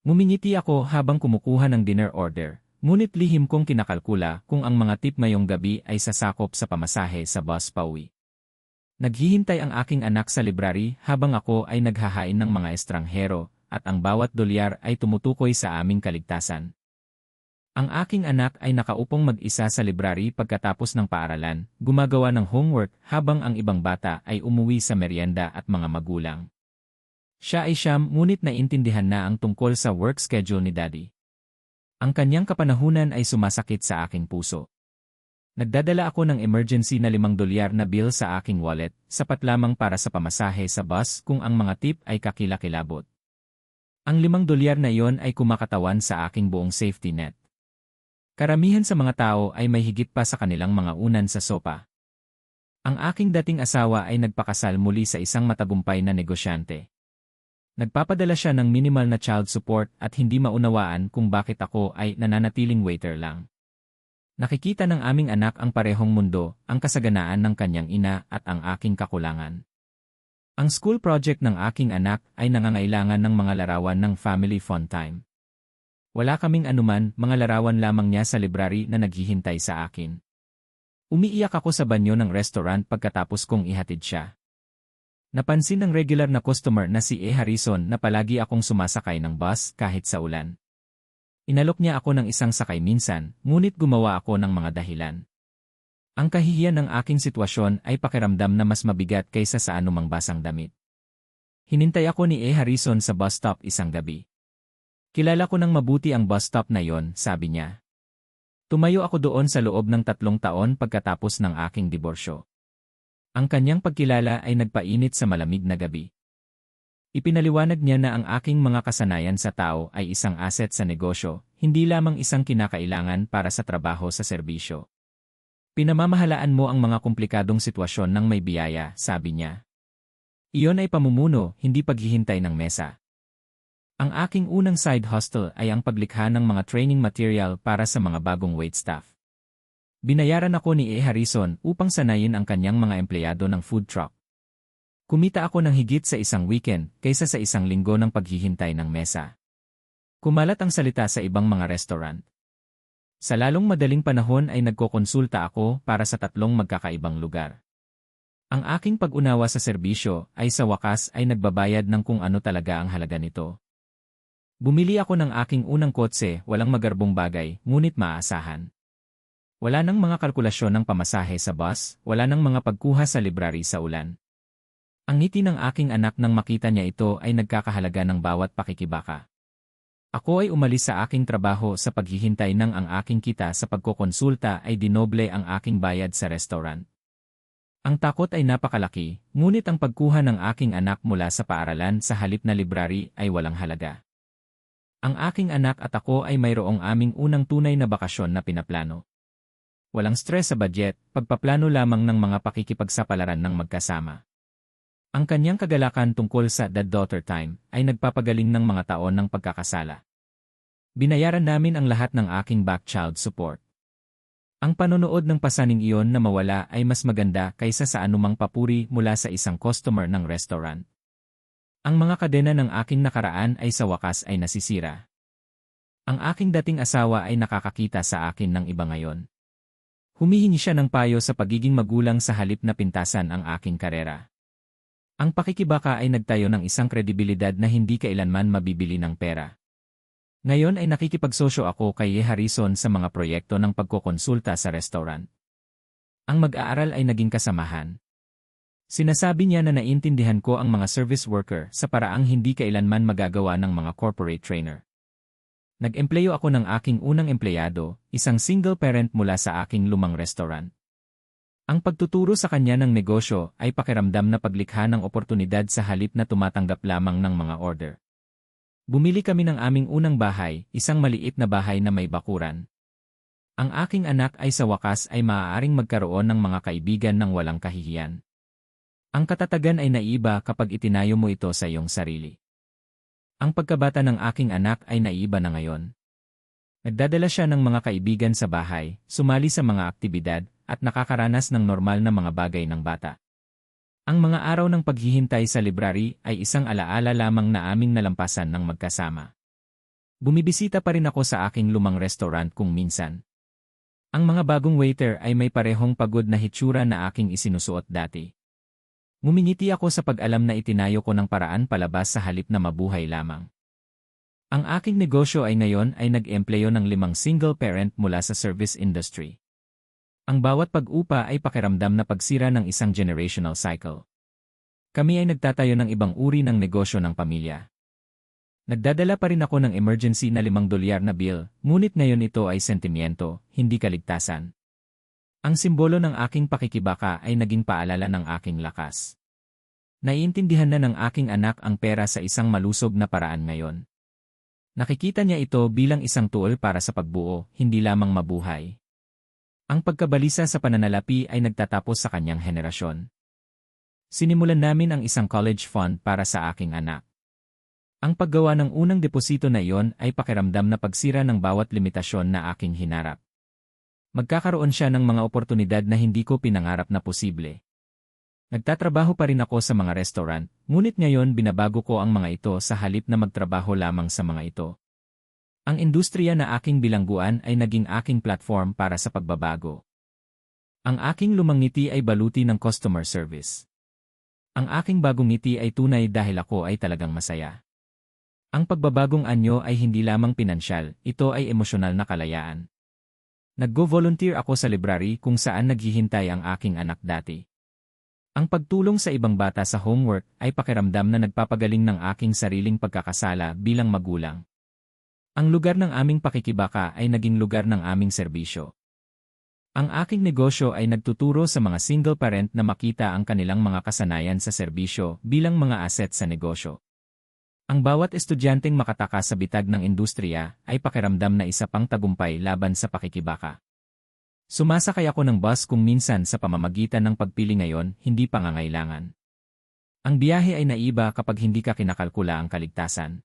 Ngumingiti ako habang kumukuha ng dinner order, ngunit lihim kong kinakalkula kung ang mga tip ngayong gabi ay sasakop sa pamasahe sa bus pauwi. Naghihintay ang aking anak sa library habang ako ay naghahain ng mga estranghero, at ang bawat dolyar ay tumutukoy sa aming kaligtasan. Ang aking anak ay nakaupong mag-isa sa library pagkatapos ng paaralan, gumagawa ng homework habang ang ibang bata ay umuwi sa merienda at mga magulang. Siya ay siyam ngunit naintindihan na ang tungkol sa work schedule ni Daddy. Ang kanyang kapanahunan ay sumasakit sa aking puso. Nagdadala ako ng emergency na $5 na bill sa aking wallet, sapat lamang para sa pamasahe sa bus kung ang mga tip ay kakilakilabot. Ang $5 na iyon ay kumakatawan sa aking buong safety net. Karamihan sa mga tao ay may higit pa sa kanilang mga unan sa sopa. Ang aking dating asawa ay nagpakasal muli sa isang matagumpay na negosyante. Nagpapadala siya ng minimal na child support at hindi maunawaan kung bakit ako ay nananatiling waiter lang. Nakikita ng aming anak ang parehong mundo, ang kasaganaan ng kanyang ina at ang aking kakulangan. Ang school project ng aking anak ay nangangailangan ng mga larawan ng family fun time. Wala kaming anuman, mga larawan lamang niya sa library na naghihintay sa akin. Umiiyak ako sa banyo ng restaurant pagkatapos kong ihatid siya. Napansin ng regular na customer na si E. Harrison na palagi akong sumasakay ng bus kahit sa ulan. Inalok niya ako ng isang sakay minsan, ngunit gumawa ako ng mga dahilan. Ang kahihiyan ng aking sitwasyon ay pakiramdam na mas mabigat kaysa sa anumang basang damit. Hinintay ako ni E. Harrison sa bus stop isang gabi. Kilala ko ng mabuti ang bus stop na yon, sabi niya. Tumayo ako doon sa loob ng 3 taon pagkatapos ng aking diborsyo. Ang kanyang pagkilala ay nagpainit sa malamig na gabi. Ipinaliwanag niya na ang aking mga kasanayan sa tao ay isang asset sa negosyo, hindi lamang isang kinakailangan para sa trabaho sa serbisyo. Pinamamahalaan mo ang mga komplikadong sitwasyon ng may biyaya, sabi niya. Iyon ay pamumuno, hindi paghihintay ng mesa. Ang aking unang side hustle ay ang paglikha ng mga training material para sa mga bagong waitstaff. Binayaran ako ni E. Harrison upang sanayin ang kanyang mga empleyado ng food truck. Kumita ako ng higit sa isang weekend kaysa sa isang linggo ng paghihintay ng mesa. Kumalat ang salita sa ibang mga restaurant. Sa lalong madaling panahon ay nagkokonsulta ako para sa 3 magkakaibang lugar. Ang aking pag-unawa sa serbisyo ay sa wakas ay nagbabayad ng kung ano talaga ang halaga nito. Bumili ako ng aking unang kotse, walang magarbong bagay, ngunit maaasahan. Wala nang mga kalkulasyon ng pamasahe sa bus, wala nang mga pagkuha sa library sa ulan. Ang ngiti ng aking anak nang makita niya ito ay nagkakahalaga ng bawat pakikibaka. Ako ay umalis sa aking trabaho sa paghihintay ng ang aking kita sa pagkokonsulta ay dinoble ang aking bayad sa restaurant. Ang takot ay napakalaki, ngunit ang pagkuha ng aking anak mula sa paaralan sa halip na library ay walang halaga. Ang aking anak at ako ay mayroong aming unang tunay na bakasyon na pinaplano. Walang stress sa budget, pagpaplano lamang ng mga pakikipagsapalaran ng magkasama. Ang kanyang kagalakan tungkol sa dad-daughter time ay nagpapagaling ng mga taon ng pagkakasala. Binayaran namin ang lahat ng aking back child support. Ang panonood ng pasaning iyon na mawala ay mas maganda kaysa sa anumang papuri mula sa isang customer ng restaurant. Ang mga kadena ng aking nakaraan ay sa wakas ay nasisira. Ang aking dating asawa ay nakakakita sa akin ng iba ngayon. Humihingi siya ng payo sa pagiging magulang sa halip na pintasan ang aking karera. Ang pakikibaka ay nagtayo ng isang kredibilidad na hindi kailanman mabibili ng pera. Ngayon ay nakikipagsosyo ako kay E. Harrison sa mga proyekto ng pagkokonsulta sa restaurant. Ang mag-aaral ay naging kasamahan. Sinasabi niya na naintindihan ko ang mga service worker sa paraang hindi kailanman magagawa ng mga corporate trainer. Nag-empleyo ako ng aking unang empleyado, isang single parent mula sa aking lumang restaurant. Ang pagtuturo sa kanya ng negosyo ay pakiramdam na paglikha ng oportunidad sa halip na tumatanggap lamang ng mga order. Bumili kami ng aming unang bahay, isang maliit na bahay na may bakuran. Ang aking anak ay sa wakas ay maaaring magkaroon ng mga kaibigan ng walang kahihiyan. Ang katatagan ay naiba kapag itinayo mo ito sa iyong sarili. Ang pagkabata ng aking anak ay naiba na ngayon. Nagdadala siya ng mga kaibigan sa bahay, sumali sa mga aktibidad, at nakakaranas ng normal na mga bagay ng bata. Ang mga araw ng paghihintay sa library ay isang alaala lamang na aming nalampasan ng magkasama. Bumibisita pa rin ako sa aking lumang restaurant kung minsan. Ang mga bagong waiter ay may parehong pagod na hitsura na aking isinusuot dati. Ngumingiti ako sa pag-alam na itinayo ko ng paraan palabas sa halip na mabuhay lamang. Ang aking negosyo ay ngayon ay nag-empleyo ng 5 single parent mula sa service industry. Ang bawat pag-upa ay pakiramdam na pagsira ng isang generational cycle. Kami ay nagtatayo ng ibang uri ng negosyo ng pamilya. Nagdadala pa rin ako ng emergency na $5 na bill, ngunit ngayon ito ay sentimiento, hindi kaligtasan. Ang simbolo ng aking pakikibaka ay naging paalala ng aking lakas. Naiintindihan na ng aking anak ang pera sa isang malusog na paraan ngayon. Nakikita niya ito bilang isang tool para sa pagbuo, hindi lamang mabuhay. Ang pagkabalisa sa pananalapi ay nagtatapos sa kanyang henerasyon. Sinimulan namin ang isang college fund para sa aking anak. Ang paggawa ng unang deposito na iyon ay pakiramdam na pagsira ng bawat limitasyon na aking hinarap. Magkakaroon siya ng mga oportunidad na hindi ko pinangarap na posible. Nagtatrabaho pa rin ako sa mga restaurant, ngunit ngayon binabago ko ang mga ito sa halip na magtrabaho lamang sa mga ito. Ang industriya na aking bilangguan ay naging aking platform para sa pagbabago. Ang aking lumang ngiti ay baluti ng customer service. Ang aking bagong ngiti ay tunay dahil ako ay talagang masaya. Ang pagbabagong anyo ay hindi lamang pinansyal, ito ay emosyonal na kalayaan. Naggo-volunteer ako sa library kung saan naghihintay ang aking anak dati. Ang pagtulong sa ibang bata sa homework ay pakiramdam na nagpapagaling ng aking sariling pagkakasala bilang magulang. Ang lugar ng aming pakikibaka ay naging lugar ng aming serbisyo. Ang aking negosyo ay nagtuturo sa mga single parent na makita ang kanilang mga kasanayan sa serbisyo bilang mga asset sa negosyo. Ang bawat estudyanteng makatakas sa bitag ng industriya ay pakiramdam na isa pang tagumpay laban sa pakikibaka. Sumasakay ako ng bus kung minsan sa pamamagitan ng pagpili ngayon, hindi pangangailangan. Ang biyahe ay naiba kapag hindi ka kinakalkula ang kaligtasan.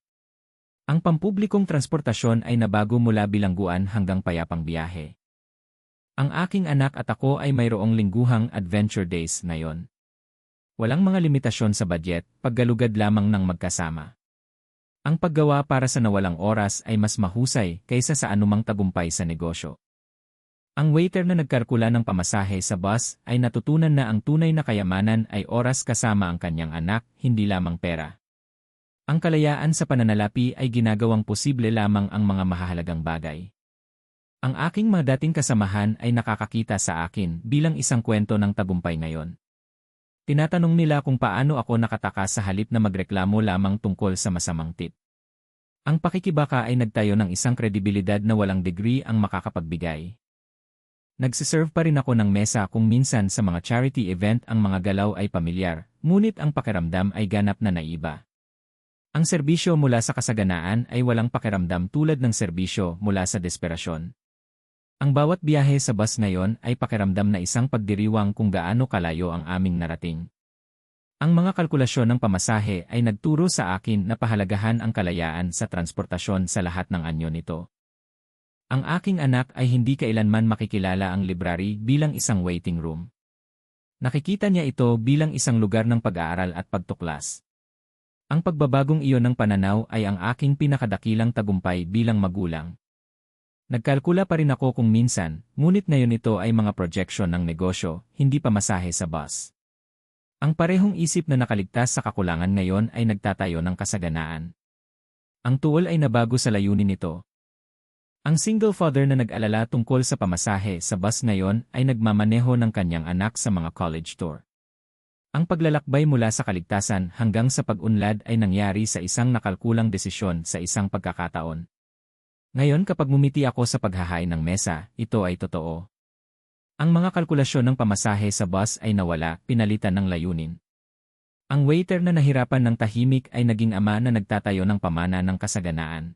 Ang pampublikong transportasyon ay nabago mula bilangguan hanggang payapang biyahe. Ang aking anak at ako ay mayroong lingguhang adventure days ngayon. Walang mga limitasyon sa budget, paggalugad lamang ng magkasama. Ang paggawa para sa nawalang oras ay mas mahusay kaysa sa anumang tagumpay sa negosyo. Ang waiter na nagkalkula ng pamasahe sa bus ay natutunan na ang tunay na kayamanan ay oras kasama ang kanyang anak, hindi lamang pera. Ang kalayaan sa pananalapi ay ginagawang posible lamang ang mga mahahalagang bagay. Ang aking mga dating kasamahan ay nakakakita sa akin bilang isang kwento ng tagumpay ngayon. Tinatanong nila kung paano ako nakatakas sa halip na magreklamo lamang tungkol sa masamang tip. Ang pakikibaka ay nagtayo ng isang kredibilidad na walang degree ang makakapagbigay. Nagsiserve pa rin ako ng mesa kung minsan sa mga charity event ang mga galaw ay pamilyar, ngunit ang pakiramdam ay ganap na naiba. Ang serbisyo mula sa kasaganaan ay walang pakiramdam tulad ng serbisyo mula sa desperasyon. Ang bawat biyahe sa bus ngayon ay pakiramdam na isang pagdiriwang kung gaano kalayo ang aming narating. Ang mga kalkulasyon ng pamasahe ay nagturo sa akin na pahalagahan ang kalayaan sa transportasyon sa lahat ng anyo nito. Ang aking anak ay hindi kailanman makikilala ang library bilang isang waiting room. Nakikita niya ito bilang isang lugar ng pag-aaral at pagtuklas. Ang pagbabagong iyon ng pananaw ay ang aking pinakadakilang tagumpay bilang magulang. Nagkalkula pa rin ako kung minsan, ngunit ngayon ito ay mga projection ng negosyo, hindi pamasahe sa bus. Ang parehong isip na nakaligtas sa kakulangan ngayon ay nagtatayo ng kasaganaan. Ang tuol ay nabago sa layunin nito. Ang single father na nag-alala tungkol sa pamasahe sa bus ngayon ay nagmamaneho ng kanyang anak sa mga college tour. Ang paglalakbay mula sa kaligtasan hanggang sa pag-unlad ay nangyari sa isang nakalkulang desisyon sa isang pagkakataon. Ngayon kapag mumiti ako sa paghahain ng mesa, ito ay totoo. Ang mga kalkulasyon ng pamasahe sa bus ay nawala, pinalitan ng layunin. Ang waiter na nahirapan ng tahimik ay naging ama na nagtatayo ng pamana ng kasaganaan.